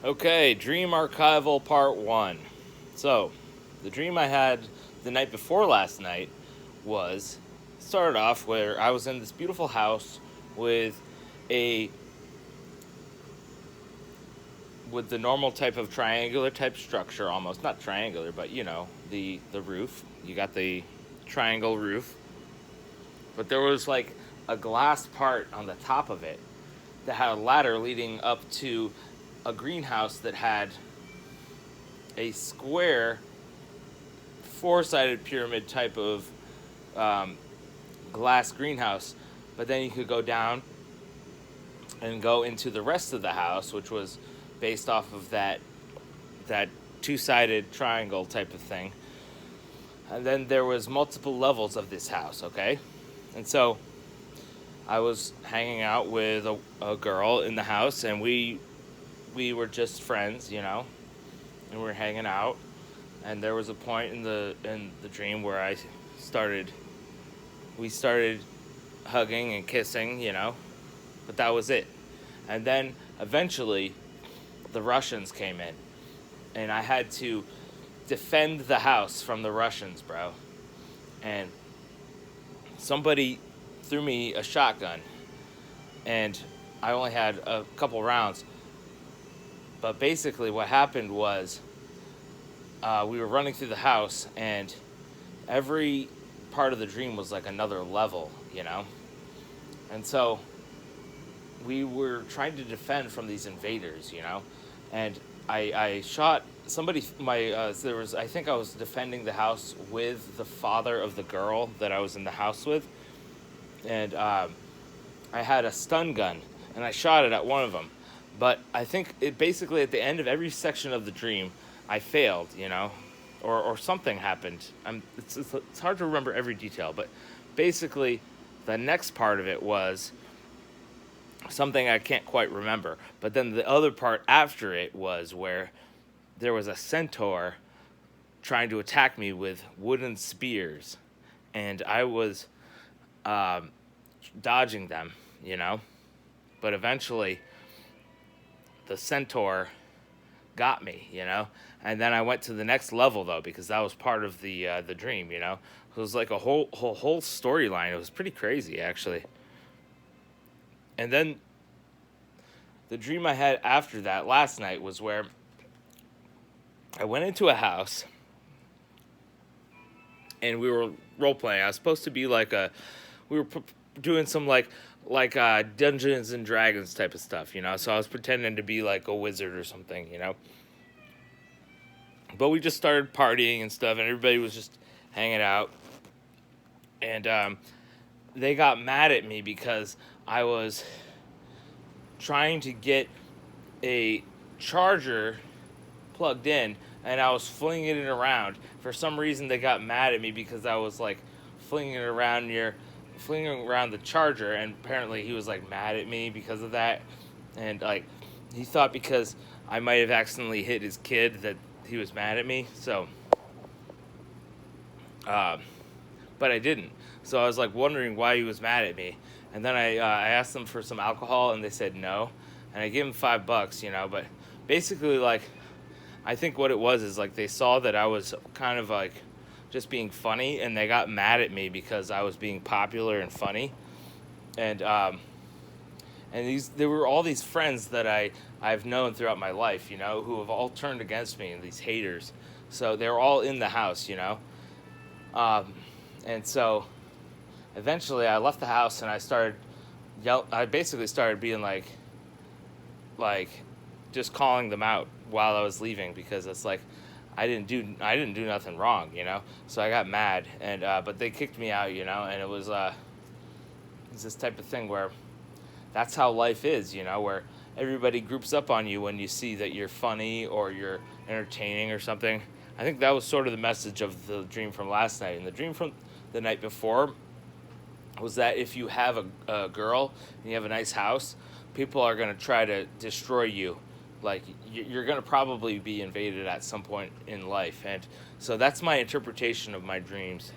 Okay, Dream Archival Part 1. So, the dream I had the night before last night was started off where I was in this beautiful house with a with the normal type of triangular type structure, almost not triangular, but the roof. You got the triangle roof, but there was like a glass part on the top of it that had a ladder leading up to a greenhouse that had a square four-sided pyramid type of um, glass greenhouse, but then you could go down and go into the rest of the house, which was based off of that two-sided triangle type of thing. And then there was multiple levels of this house, okay? And so I was hanging out with a girl in the house, and we were just friends, and we were hanging out. And there was a point in the dream where started we started hugging and kissing, but that was it. And then eventually the Russians came in, and I had to defend the house from the Russians, bro. And somebody threw me a shotgun, and I only had a couple rounds. But basically, what happened was we were running through the house, and every part of the dream was like another level. And so we were trying to defend from these invaders. And I shot somebody. There was, I think I was defending the house with the father of the girl that I was in the house with, and I had a stun gun, and I shot it at one of them. But I think it basically at the end of every section of the dream, I failed. Or something happened. It's hard to remember every detail, but basically, the next part of it was something I can't quite remember. But then the other part after it was where there was a centaur trying to attack me with wooden spears, and I was um, dodging them. But eventually, the centaur got me. And then I went to the next level though because that was part of the dream. It was like a whole storyline. It was pretty crazy actually. And then the dream I had after that last night was where I went into a house and we were role playing. I was supposed to be like we were doing some like Dungeons and Dragons type of stuff. So I was pretending to be like a wizard or something. But we just started partying and stuff, and everybody was just hanging out. And they got mad at me because I was trying to get a charger plugged in, and I was flinging it around. For some reason, they got mad at me because I was like flinging around the charger, and apparently he was like mad at me because of that, and like he thought because I might have accidentally hit his kid that he was mad at me. So, uh, but I didn't. So I was like wondering why he was mad at me, and then I asked them for some alcohol, and they said no, and I gave them $5. But basically, like, I think what it was is like they saw that I was kind of like just being funny, and they got mad at me because I was being popular and funny, and there were all these friends that I've known throughout my life, who have all turned against me, and these haters. So they were all in the house. Um, and so eventually I left the house and I basically started being like just calling them out while I was leaving because it's like I didn't do nothing wrong. So I got mad, and but they kicked me out, and it's this type of thing where that's how life is, where everybody groups up on you when you see that you're funny or you're entertaining or something. I think that was sort of the message of the dream from last night. And the dream from the night before was that if you have a girl and you have a nice house, people are going to try to destroy you. Like, you're going to probably be invaded at some point in life. And so that's my interpretation of my dreams.